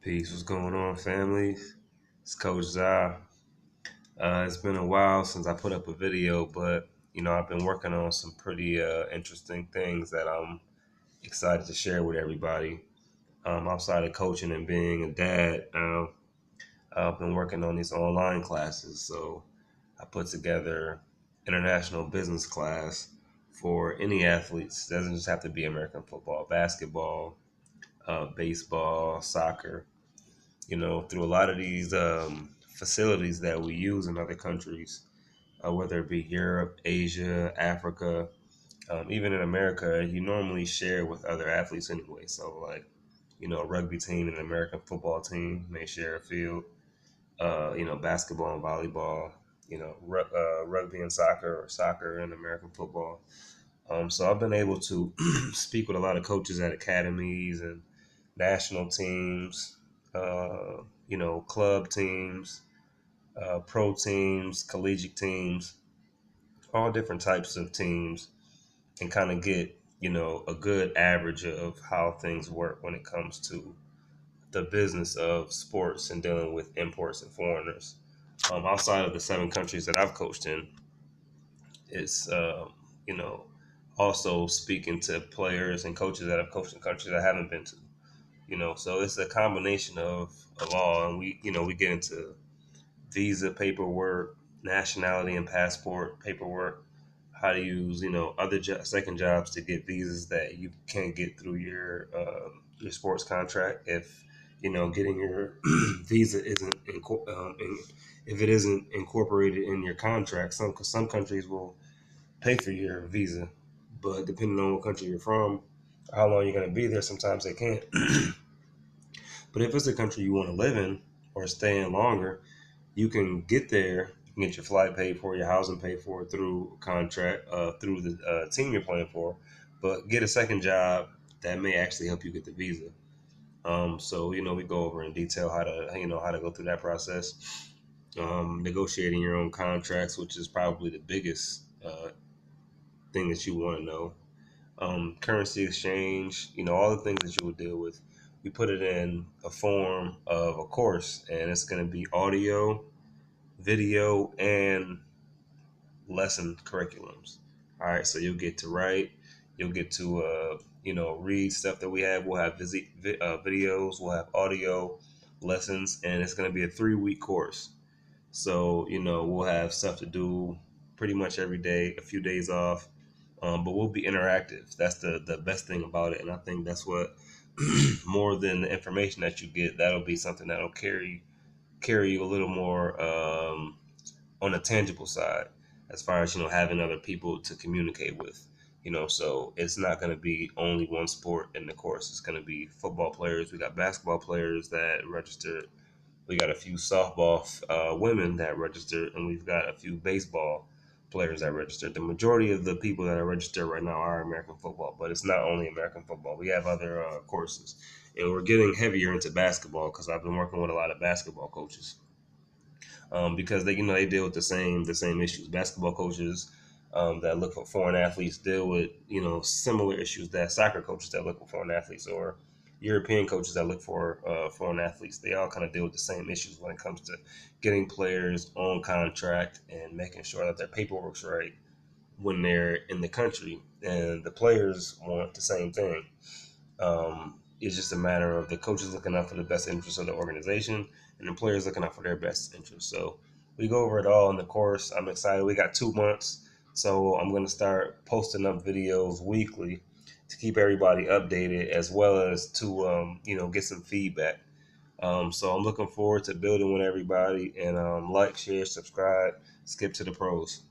Peace. What's going on, family? It's Coach Zah. It's been a while since I put up a video, but I've been working on some pretty interesting things that I'm excited to share with everybody. Outside of coaching and being a dad, I've been working on these online classes. So I put together international business class for any athletes. It doesn't just have to be American football, basketball, baseball, soccer. Through a lot of these facilities that we use in other countries, whether it be Europe, Asia, Africa, even in America, you normally share with other athletes anyway. So, like, a rugby team and an American football team may share a field, basketball and volleyball, rugby and soccer, or soccer and American football. So I've been able to speak with a lot of coaches at academies and national teams, club teams, pro teams, collegiate teams, all different types of teams, and kind of get, a good average of how things work when it comes to the business of sports and dealing with imports and foreigners. Outside of the 7 countries that I've coached in, it's, you know, also speaking to players and coaches that have coached in countries I haven't been to. So it's a combination of all, and we get into visa paperwork, nationality and passport paperwork, how to use other second jobs to get visas that you can't get through your sports contract if getting your visa isn't if it isn't incorporated in your contract. Some countries will pay for your visa, but depending on what country you're from, how long you're going to be there, sometimes they can't. But if it's a country you want to live in or stay in longer, you can get there, you can get your flight paid for, your housing paid for through contract, through the team you're playing for, but get a second job that may actually help you get the visa. So we go over in detail how to go through that process. Negotiating your own contracts, which is probably the biggest thing that you want to know. Currency exchange, all the things that you would deal with. We put it in a form of a course, and it's going to be audio, video, and lesson curriculums. All right, so you'll get to write, you'll get to read stuff that we have. We'll have videos, we'll have audio lessons, and it's going to be a 3-week course. So we'll have stuff to do pretty much every day, a few days off, but we'll be interactive. That's the best thing about it, and I think that's what more than the information that you get, that'll be something that'll carry you a little more on a tangible side, as far as having other people to communicate with. So it's not going to be only one sport in the course. It's going to be football players. We got basketball players that registered. We got a few softball women that registered, and we've got a few baseball players that registered. The majority of the people that are registered right now are American football, but it's not only American football. We have other courses, and we're getting heavier into basketball because I've been working with a lot of basketball coaches, because they deal with the same issues. Basketball coaches that look for foreign athletes deal with similar issues that soccer coaches that look for foreign athletes, or European coaches that look for foreign athletes. They all kind of deal with the same issues when it comes to getting players on contract and making sure that their paperwork's right when they're in the country, and the players want the same thing. It's just a matter of the coaches looking out for the best interests of the organization and the players looking out for their best interests. So we go over it all in the course. I'm excited. We got 2 months. So I'm going to start posting up videos weekly to keep everybody updated, as well as to, get some feedback. So I'm looking forward to building with everybody, and like, share, subscribe, skip to the pros.